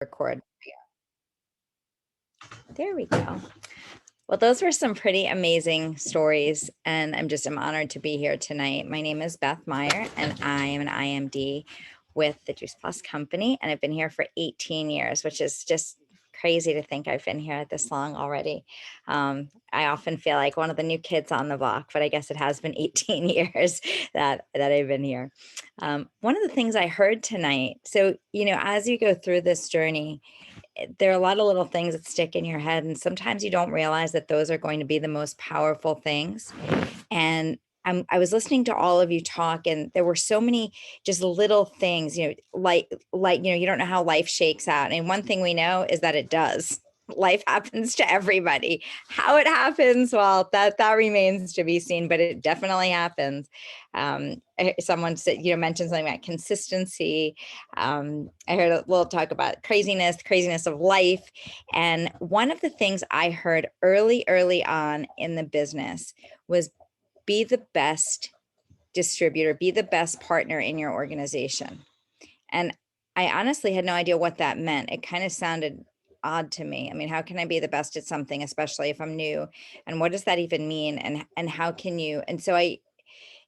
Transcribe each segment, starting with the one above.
Record. There we go. Well, those were some pretty amazing stories, and I'm honored to be here tonight. My name is Beth Meyer, and I am an IMD with the Juice Plus Company, and I've been here for 18 years, which is just crazy to think I've been here this long already. I often feel like one of the new kids on the block, but I guess it has been 18 years that I've been here. One of the things I heard tonight, so, as you go through this journey, there are a lot of little things that stick in your head, and sometimes you don't realize that those are going to be the most powerful things. And I was listening to all of you talk, and there were so many just little things, you don't know how life shakes out. And one thing we know is that it does. Life happens to everybody. How it happens, well, that remains to be seen, but it definitely happens. Someone said, mentioned something about consistency. I heard a little talk about craziness of life. And one of the things I heard early on in the business was be the best distributor, be the best partner in your organization. And I honestly had no idea what that meant. It kind of sounded odd to me. I mean, how can I be the best at something, especially if I'm new? And what does that even mean? And how can you? And so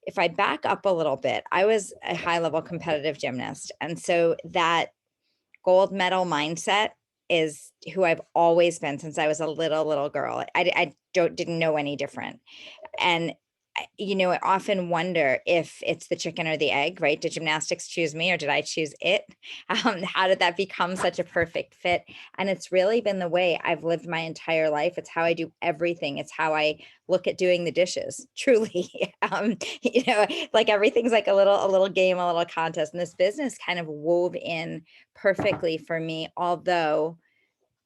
if I back up a little bit, I was a high level competitive gymnast. And so that gold medal mindset is who I've always been since I was a little girl. I didn't know any different. And I often wonder if it's the chicken or the egg, right? Did gymnastics choose me or did I choose it? How did that become such a perfect fit? And it's really been the way I've lived my entire life. It's how I do everything. It's how I look at doing the dishes, truly. Like everything's like a little game, a little contest. And this business kind of wove in perfectly for me, although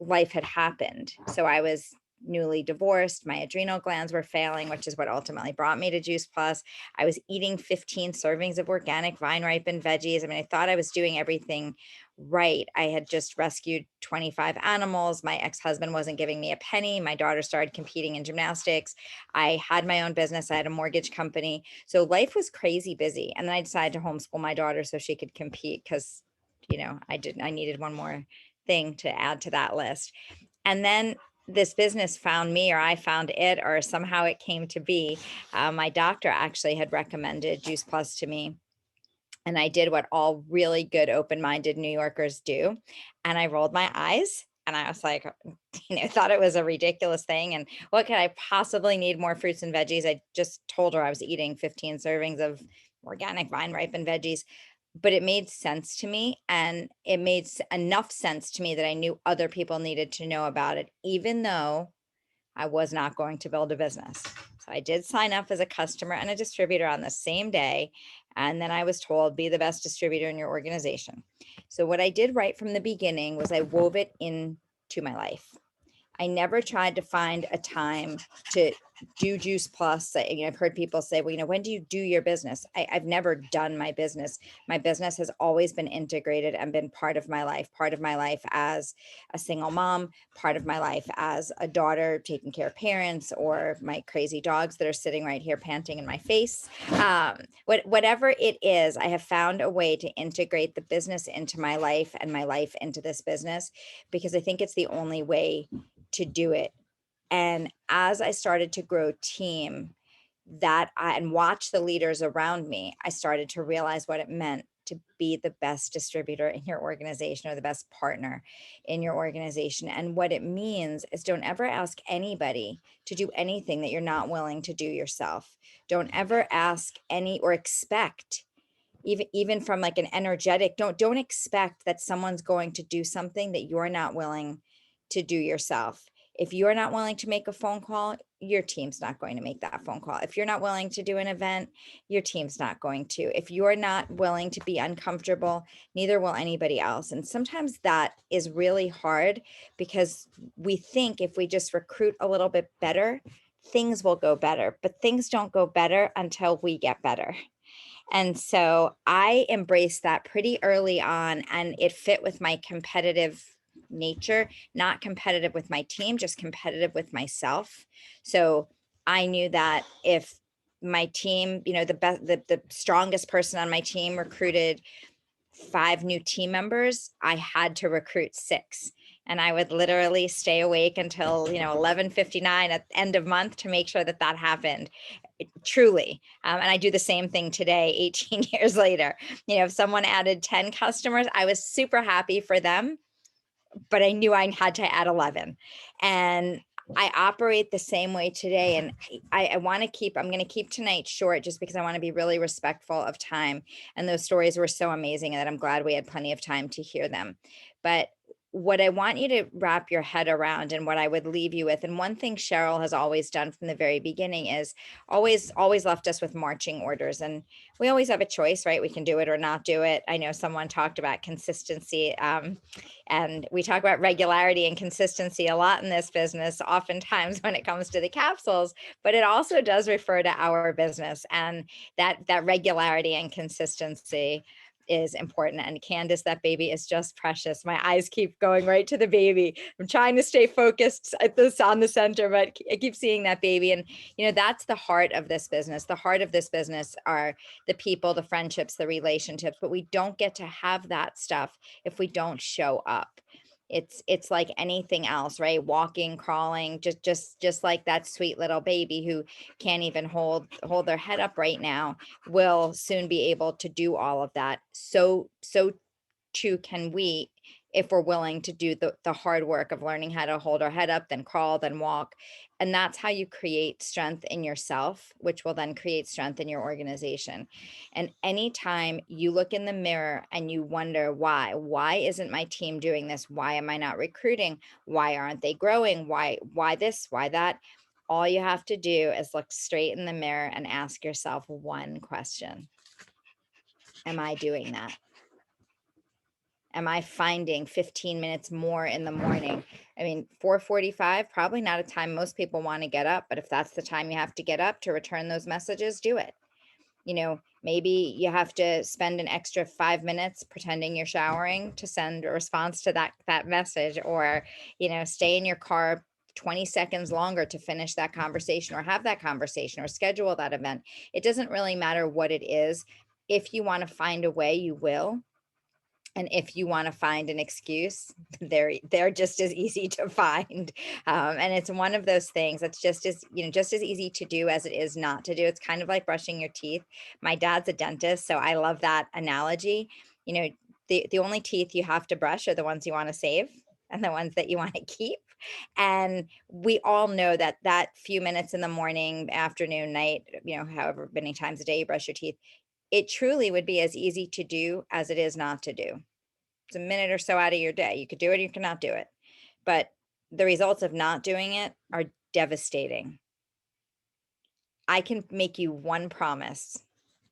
life had happened. So I was newly divorced. My adrenal glands were failing, which is what ultimately brought me to Juice Plus. I was eating 15 servings of organic vine ripened veggies. I mean, I thought I was doing everything right. I had just rescued 25 animals. My ex-husband wasn't giving me a penny. My daughter started competing in gymnastics. I had my own business. I had a mortgage company. So life was crazy busy. And then I decided to homeschool my daughter so she could compete because, I needed one more thing to add to that list. And then this business found me, or I found it, or somehow it came to be. My doctor actually had recommended Juice Plus to me. And I did what all really good, open-minded New Yorkers do. And I rolled my eyes and I was like, thought it was a ridiculous thing. And what could I possibly need more fruits and veggies? I just told her I was eating 15 servings of organic vine ripened veggies, but it made sense to me, and it made enough sense to me that I knew other people needed to know about it, even though I was not going to build a business. So I did sign up as a customer and a distributor on the same day. And then I was told, be the best distributor in your organization. So what I did right from the beginning was I wove it into my life. I never tried to find a time to do Juice Plus. I've heard people say, well, when do you do your business? I've never done my business. My business has always been integrated and been part of my life as a single mom, part of my life as a daughter taking care of parents, or my crazy dogs that are sitting right here panting in my face. Whatever it is, I have found a way to integrate the business into my life and my life into this business, because I think it's the only way to do it. And as I started to grow team and watch the leaders around me, I started to realize what it meant to be the best distributor in your organization, or the best partner in your organization. And what it means is, don't ever ask anybody to do anything that you're not willing to do yourself. Don't ever ask or expect, even from like an energetic, don't expect that someone's going to do something that you're not willing to do yourself. If you're not willing to make a phone call, your team's not going to make that phone call. If you're not willing to do an event, your team's not going to. If you're not willing to be uncomfortable, neither will anybody else. And sometimes that is really hard, because we think if we just recruit a little bit better, things will go better. But things don't go better until we get better. And so I embraced that pretty early on, and it fit with my competitive nature, not competitive with my team, just competitive with myself. So I knew that if my team, the strongest person on my team recruited 5 new team members, I had to recruit 6. And I would literally stay awake until, 11:59 at the end of month to make sure that that happened. Truly. And I do the same thing today, 18 years later. If someone added 10 customers, I was super happy for them, but I knew I had to add 11. And I operate the same way today. And I'm going to keep tonight short just because I want to be really respectful of time. And those stories were so amazing that I'm glad we had plenty of time to hear them. But what I want you to wrap your head around and what I would leave you with, and one thing Cheryl has always done from the very beginning is always left us with marching orders. And we always have a choice, right? We can do it or not do it. I know someone talked about consistency. And we talk about regularity and consistency a lot in this business, oftentimes when it comes to the capsules, but it also does refer to our business, and that regularity and consistency is important. And Candace, that baby is just precious. My eyes keep going right to the baby. I'm trying to stay focused at this on the center, but I keep seeing that baby. And that's the heart of this business. The heart of this business are the people, the friendships, the relationships, but we don't get to have that stuff if we don't show up. It's like anything else, right? Walking, crawling, just like that sweet little baby who can't even hold their head up right now will soon be able to do all of that. So too can we, if we're willing to do the hard work of learning how to hold our head up, then crawl, then walk. And that's how you create strength in yourself, which will then create strength in your organization. And anytime you look in the mirror and you wonder why isn't my team doing this? Why am I not recruiting? Why aren't they growing? Why this? Why that? All you have to do is look straight in the mirror and ask yourself one question. Am I doing that? Am I finding 15 minutes more in the morning? I mean, 4:45, probably not a time most people want to get up, but if that's the time you have to get up to return those messages, do it. Maybe you have to spend an extra 5 minutes pretending you're showering to send a response to that message, or, stay in your car 20 seconds longer to finish that conversation or have that conversation or schedule that event. It doesn't really matter what it is. If you want to find a way, you will. And if you want to find an excuse, they're just as easy to find. And it's one of those things that's just as easy to do as it is not to do. It's kind of like brushing your teeth. My dad's a dentist, so I love that analogy. The only teeth you have to brush are the ones you want to save and the ones that you want to keep. And we all know that few minutes in the morning, afternoon, night, however many times a day you brush your teeth, it truly would be as easy to do as it is not to do. It's a minute or so out of your day. You could do it, or you cannot do it. But the results of not doing it are devastating. I can make you one promise.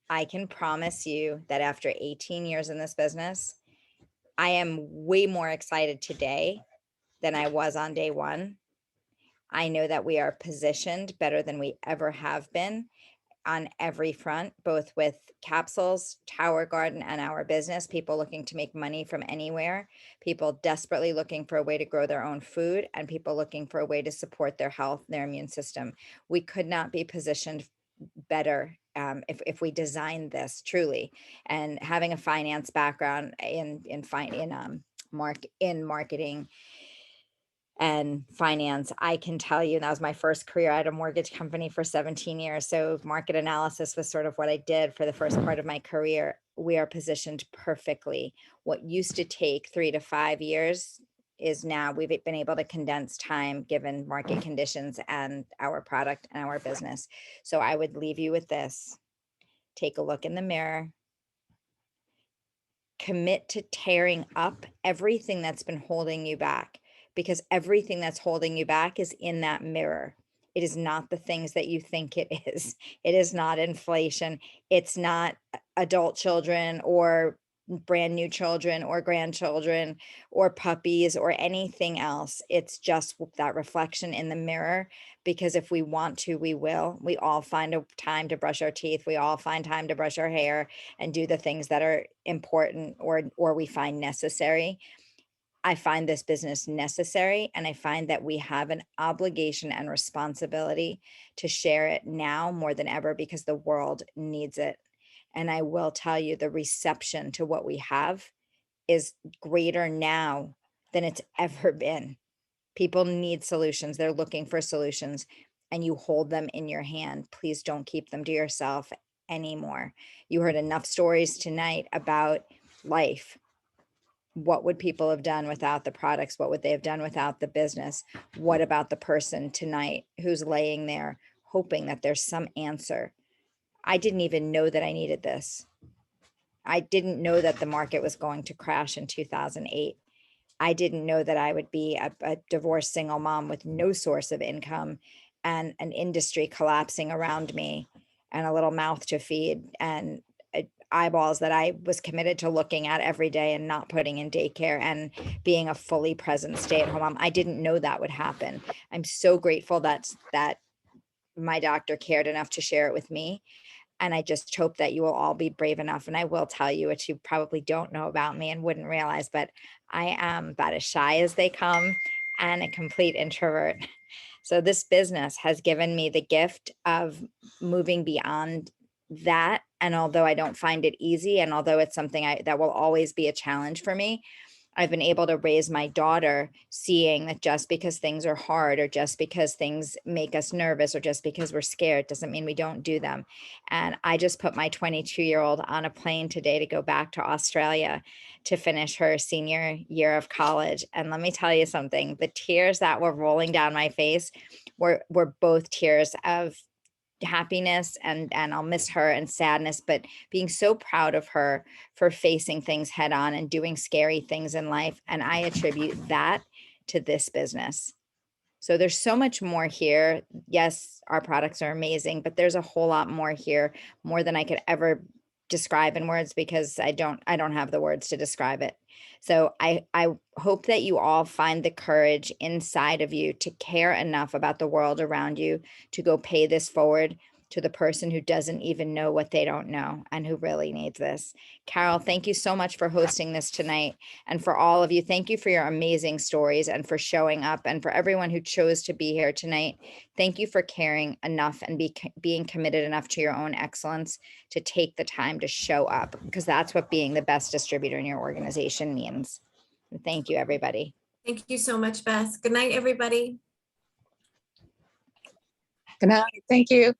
I can promise you that after 18 years in this business, I am way more excited today than I was on day one. I know that we are positioned better than we ever have been on every front, both with capsules, Tower Garden, and our business, people looking to make money from anywhere, people desperately looking for a way to grow their own food, and people looking for a way to support their health, their immune system. We could not be positioned better if we designed this truly. And having a finance background in marketing and finance, I can tell you, that was my first career. I had a mortgage company for 17 years. So market analysis was sort of what I did for the first part of my career. We are positioned perfectly. What used to take 3 to 5 years is now we've been able to condense time given market conditions and our product and our business. So I would leave you with this. Take a look in the mirror. Commit to tearing up everything that's been holding you back, because everything that's holding you back is in that mirror. It is not the things that you think it is. It is not inflation. It's not adult children or brand new children or grandchildren or puppies or anything else. It's just that reflection in the mirror, because if we want to, we will. We all find a time to brush our teeth. We all find time to brush our hair and do the things that are important or we find necessary. I find this business necessary, and I find that we have an obligation and responsibility to share it now more than ever, because the world needs it. And I will tell you, the reception to what we have is greater now than it's ever been. People need solutions. They're looking for solutions, and you hold them in your hand. Please don't keep them to yourself anymore. You heard enough stories tonight about life. What would people have done without the products? What would they have done without the business? What about the person tonight who's laying there hoping that there's some answer? I didn't even know that I needed this. I didn't know that the market was going to crash in 2008. I didn't know that I would be a divorced single mom with no source of income and an industry collapsing around me and a little mouth to feed and eyeballs that I was committed to looking at every day and not putting in daycare and being a fully present stay-at-home mom. I didn't know that would happen. I'm so grateful that my doctor cared enough to share it with me. And I just hope that you will all be brave enough. And I will tell you, what you probably don't know about me and wouldn't realize, but I am about as shy as they come and a complete introvert. So this business has given me the gift of moving beyond that. And although I don't find it easy, and although it's something that will always be a challenge for me, I've been able to raise my daughter seeing that just because things are hard or just because things make us nervous or just because we're scared doesn't mean we don't do them. And I just put my 22-year-old on a plane today to go back to Australia to finish her senior year of college. And let me tell you something, the tears that were rolling down my face were both tears of happiness and I'll miss her, and sadness, but being so proud of her for facing things head on and doing scary things in life. And I attribute that to this business. So there's so much more here. Yes, our products are amazing, but there's a whole lot more here, more than I could ever describe in words, because I don't have the words to describe it. So I hope that you all find the courage inside of you to care enough about the world around you to go pay this forward to the person who doesn't even know what they don't know and who really needs this. Carol, thank you so much for hosting this tonight. And for all of you, thank you for your amazing stories and for showing up. And for everyone who chose to be here tonight, thank you for caring enough and being committed enough to your own excellence to take the time to show up, because that's what being the best distributor in your organization means. Thank you, everybody. Thank you so much, Beth. Good night, everybody. Good night. Thank you.